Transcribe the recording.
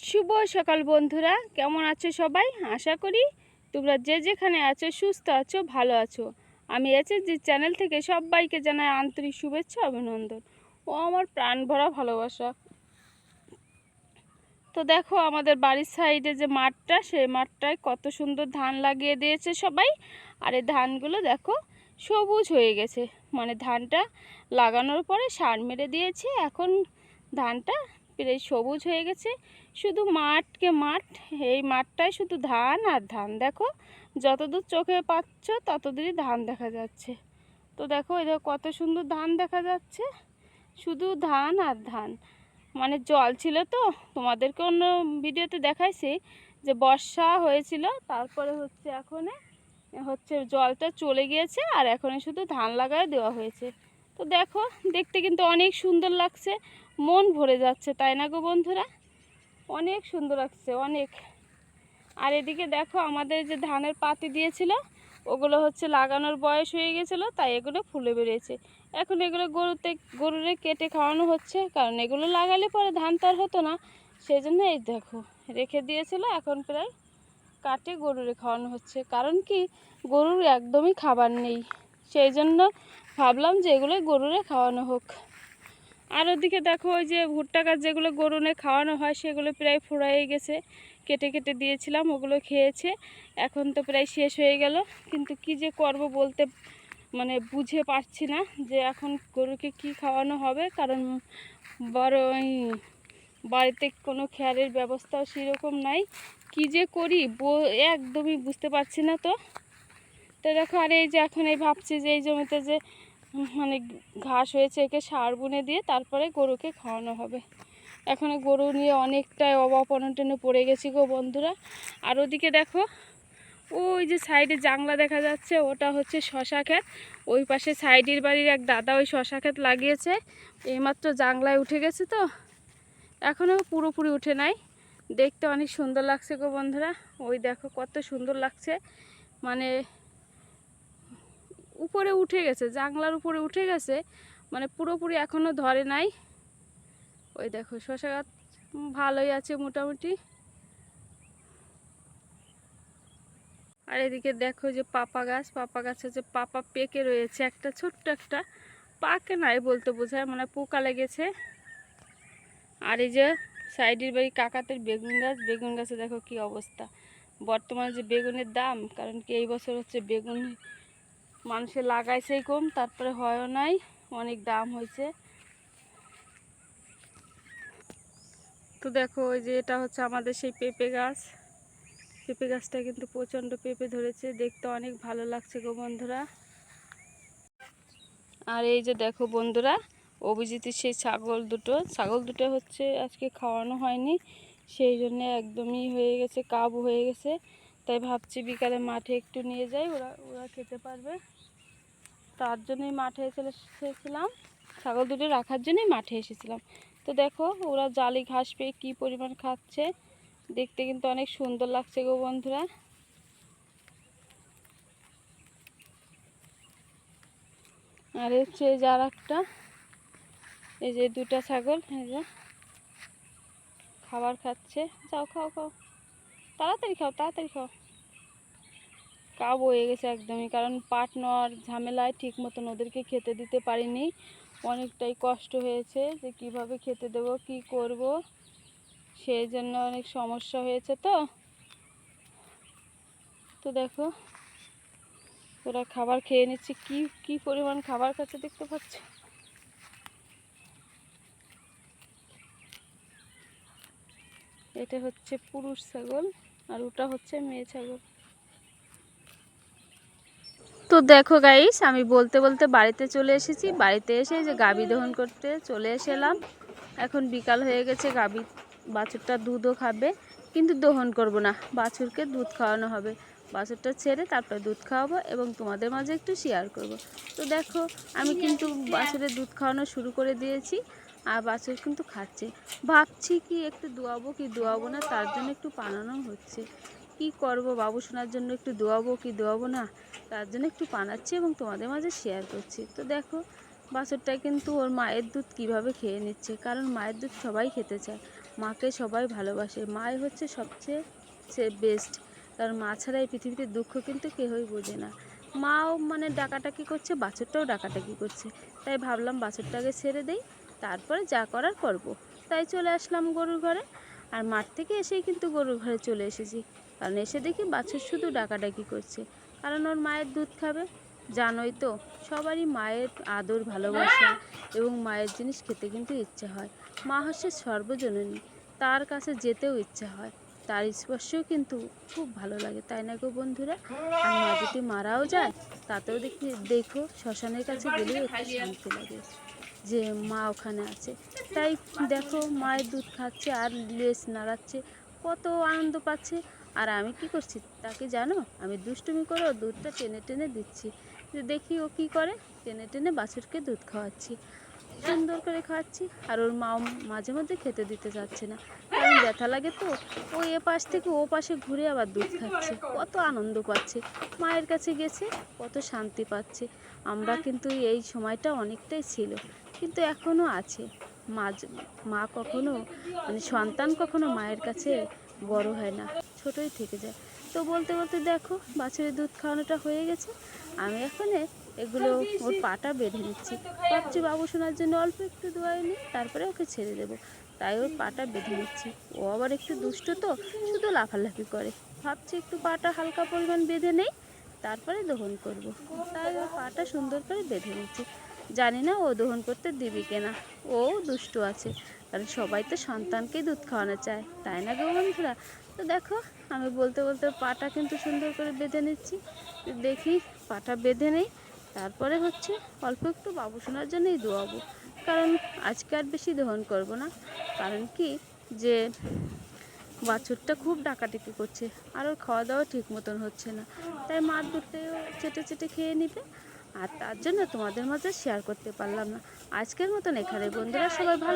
শুভ সকাল বন্ধুরা, কেমন আছো সবাই? আশা করি তোমরা যে যেখানে আছো সুস্থ আছো, ভালো আছো। আমি যে চ্যানেল থেকে সবাইকে জানাই আন্তরিক শুভেচ্ছা, অভিনন্দন ও আমার প্রাণ ভরা ভালোবাসা। তো দেখো আমাদের বাড়ির সাইডে যে মাঠটা, সেই মাঠটায় কত সুন্দর ধান লাগিয়ে দিয়েছে সবাই। আর এই ধানগুলো দেখো সবুজ হয়ে গেছে, মানে ধানটা লাগানোর পরে সার মেরে দিয়েছে, এখন ধানটা প্রায় সবুজ হয়ে গেছে। শুধু মাঠকে মাঠ, এই মাঠটায় শুধু ধান আর ধান। দেখো যতদূর চোখে পাচ্ছ ততদূরই ধান দেখা যাচ্ছে। তো দেখো এদের কত সুন্দর ধান দেখা যাচ্ছে, শুধু ধান আর ধান। মানে জল ছিল তো, তোমাদেরকে অন্য ভিডিওতে দেখাইছি যে বর্ষা হয়েছিল, তারপরে এখন জলটা চলে গিয়েছে আর এখন শুধু ধান লাগায় দেওয়া হয়েছে। তো দেখো দেখতে কিন্তু অনেক সুন্দর লাগছে, মন ভরে যাচ্ছে, তাই না গো বন্ধুরা? অনেক সুন্দর লাগছে অনেক। আর এদিকে দেখো আমাদের যে ধানের পাতি দিয়েছিল ওগুলো লাগানোর বয়স হয়ে গেছিলো, তাই এগুলো ফুলে বেরিয়েছে। এখন এগুলো গরুরে কেটে খাওয়ানো হচ্ছে, কারণ এগুলো লাগালে পরে ধান তো আর হতো না, সেই জন্য এই দেখো রেখে দিয়েছিল, এখন প্রায় কাটে গরুরে খাওয়ানো হচ্ছে। কারণ কি, গরুর একদমই খাবার নেই, সেই জন্য ভাবলাম যে এগুলো গরুরে খাওয়ানো হোক। আর ওদিকে দেখো ওই যে ভুট্টা গাছ যেগুলো গরুনে খাওয়ানো হয় সেগুলো প্রায় ফুরাই গেছে, কেটে কেটে দিয়েছিলাম, ওগুলো খেয়েছে। এখন তো প্রায় শেষ হয়ে গেল, কিন্তু কি যে করব বলতে মানে বুঝে পারছি না যে এখন গরুকে কি খাওয়ানো হবে। কারণ বড় বাড়িতে কোনো খেয়ারের ব্যবস্থাও সেরকম নাই, কি যে করি একদমই বুঝতে পারছি না। তো দেখো আর এই যে এখন এই ভাবছি যে এই জমিতে যে মানে ঘাস হয়েছে, একে সার বুনে দিয়ে তারপরে গরুকে খাওয়ানো হবে। এখন গরু নিয়ে অনেকটাই অভাব অনটনে পড়ে গেছি গো বন্ধুরা। আর ওদিকে দেখো ওই যে সাইডে জাংলা দেখা যাচ্ছে, ওটা হচ্ছে শশা ক্ষেত। ওই পাশে সাইডের বাড়ির এক দাদা ওই শশা ক্ষেত লাগিয়েছে, এইমাত্র জাংলায় উঠে গেছে, তো এখনও পুরোপুরি উঠে নাই। দেখতে অনেক সুন্দর লাগছে গো বন্ধুরা, ওই দেখো কত সুন্দর লাগছে, মানে উপরে উঠে গেছে, জাংলার উপরে উঠে গেছে, মানে পুরোপুরি এখনও ধরে নাই। ওই দেখো শশা গাছ ভালোই আছে মোটামুটি। আর এদিকে দেখো যে পাপা গাছ হচ্ছে পাপা পেকে রয়েছে, একটা ছোট্ট একটা, পাকে নাই বলতে বোঝায়, মানে পোকা লেগেছে। আর এই যে সাইডের বাড়ি কাকাতের বেগুন গাছে দেখো কি অবস্থা। বর্তমানে যে বেগুনের দাম, কারণ কি এই বছর বেগুন মানুষে লাগাইছেই কম, তারপরে হয়ও নাই, অনেক দাম হয়েছে। তো দেখো ওই যে এটা হচ্ছে আমাদের সেই পেঁপে গাছ, পেঁপে গাছটা কিন্তু প্রচণ্ড পেঁপে ধরেছে, দেখতে অনেক ভালো লাগছে গো বন্ধুরা। আর এই যে দেখো বন্ধুরা অভিজিতের সেই ছাগল দুটো আজকে খাওয়ানো হয়নি, সেই জন্য একদমই হয়ে গেছে, কাবু হয়ে গেছে। তাই ভাবছি বিকালে মাঠে একটু নিয়ে যাই, ওরা খেতে পারবে, তার জন্যই মাঠে এসেছিলাম, ছাগল দুটো রাখার জন্যই মাঠে এসেছিলাম। তো দেখো ওরা জালি ঘাস পেয়ে কী পরিমাণ খাচ্ছে, দেখতে কিন্তু অনেক সুন্দর লাগছে গো বন্ধুরা। আর হচ্ছে এই যে আর একটা, এই যে দুটা ছাগল, এই যে খাবার খাচ্ছে, যাও খাও খাও, তাড়াতাড়ি খাও তাড়াতাড়ি খাও। কাবু হয়ে গেছে একদমই, কারণ পাট নেওয়ার ঝামেলায় ঠিক মতন ওদেরকে খেতে দিতে পারিনি, অনেকটাই কষ্ট হয়েছে যে কিভাবে খেতে দেবো কি করব, সেই জন্য অনেক সমস্যা হয়েছে। তো দেখো ওরা খাবার খেয়ে নিচ্ছে, কি কি পরিমাণ খাবার খাচ্ছে দেখতে পাচ্ছ। এটা হচ্ছে পুরুষ ছাগল আর ওটা হচ্ছে মেয়ে ছাগল। তো দেখো গাইস, আমি বলতে বলতে বাড়িতে চলে এসেছি, বাড়িতে এসে যে গাভী দহন করতে চলে এসেলাম। এখন বিকাল হয়ে গেছে, বাছুরটা দুধও খাবে, কিন্তু দহন করব না, বাছুরকে দুধ খাওয়ানো হবে। বাছুরটা ছেড়ে তারপরে দুধ খাওয়াবো এবং তোমাদের মাঝে একটু শেয়ার করব। তো দেখো আমি কিন্তু বাছুরের দুধ খাওয়ানো শুরু করে দিয়েছি, আর বাছুর কিন্তু খাচ্ছে। ভাবছি কি একটু দোয়াবো কি দোয়াবো না, তার জন্য একটু পানানো হচ্ছে। কি করব, বাবু শোনার জন্য একটু দোয়াবো কি দোয়াবো না, তার জন্য একটু বানাচ্ছি এবং তোমাদের মাঝে শেয়ার করছি। তো দেখো বাছুরটা কিন্তু ওর মায়ের দুধ কিভাবে খেয়ে নিচ্ছে, কারণ মায়ের দুধ সবাই খেতে চায়। মাকে সবাই ভালোবাসে, মাই হচ্ছে সবচেয়ে বেস্ট। কারণ মা ছাড়া এই পৃথিবীতে দুঃখ কিন্তু কেউই বোঝে না। মাও মানে ডাকাটাকি করছে, বাছুরটাও ডাকাটাকি করছে, তাই ভাবলাম বাছুরটাকে ছেড়ে দেই, তারপরে যা করার করব। তাই চলে আসলাম গরুর ঘরে। আর মাঠ থেকে এসেই কিন্তু গরুর ঘরে চলে এসেছি, কারণ এসে দেখি বাছুর শুধু ডাকাডাকি করছে, কারণ ওর মায়ের দুধ খাবে। জানোই তো, সবারই মায়ের আদর ভালোবাসা এবং মায়ের জিনিস খেতে কিন্তু ইচ্ছা হয়। মা হচ্ছে সর্বজননী, তার কাছে যেতেও ইচ্ছা হয়, তার স্পর্শেও কিন্তু খুব ভালো লাগে, তাই না গো বন্ধুরা? আর মা যদি মারাও যায়, তাতেও দেখো শ্মশানের কাছে গেলেও একটু শান্তি লাগে যে মা ওখানে আছে। তাই দেখো মায়ের দুধ খাচ্ছে আর লেজ নাড়াচ্ছে, কত আনন্দ পাচ্ছে। আর আমি কি করছি তাকে জানো? আমি দুষ্টুমি করে ওর দুধটা টেনে টেনে দিচ্ছি, যে দেখি ও কী করে। টেনে টেনে বাছুরকে দুধ খাওয়াচ্ছি, সুন্দর করে খাওয়াচ্ছি। আর ওর মাও মাঝে মধ্যে খেতে দিতে চাচ্ছে না, কারণ ব্যথা লাগে তো। ও এ পাশ থেকে ও পাশে ঘুরে আবার দুধ খাচ্ছে, কত আনন্দ পাচ্ছে, মায়ের কাছে গেছে, কত শান্তি পাচ্ছে। আমরা কিন্তু এই সময়টা অনেকটাই ছিল, কিন্তু এখনও আছে। মা মা কখনো মানে সন্তান কখনো মায়ের কাছে বড় হয় না, ছোটই থেকে যায়। তো বলতে বলতে দেখো বাছুরের দুধ খাওয়ানোটা হয়ে গেছে। আমি এখন এগুলো ওর পাটা বেঁধে নিচ্ছি, ভাবছি বাবু শোনার জন্য অল্প একটু দোয়াই নিই, তারপরে ওকে ছেড়ে দেবো। তাই ওর পাটা বেঁধে নিচ্ছি। ও আবার একটু দুষ্ট তো, শুধু লাফালাফি করে। ভাবছি একটু পাটা হালকা পরিমাণ বেঁধে নেই, তারপরে দহন করব। তাই ওর পাটা সুন্দর করে বেঁধে নিচ্ছি। জানি না ও দহন করতে দিবি কিনা, ও দুষ্টু আছে, কারণ সবাই তো সন্তানকেই দুধ খাওয়ানো চায়, তাই না গো বন্ধুরা? তো দেখো আমি বলতে বলতে পাটা কিন্তু সুন্দর করে বেঁধে নিচ্ছি। দেখি পাটা বেঁধে নেই, তারপরে হচ্ছে অল্প একটু বাবু শোনার জন্যই দোয়াবো, কারণ আজকে আর বেশি দহন করব না। কারণ কি যে বাছুরটা খুব ডাকাডাকি করছে, আর ওর খাওয়া দাওয়া ঠিক মতন হচ্ছে না, তাই মার দুধটাও চেটে চেটে খেয়ে নিবে। আর তার জন্য তোমাদের মাঝে শেয়ার করতে পারলাম না। আজকের মতন এখানে বন্ধুরা, সবাই ভালো।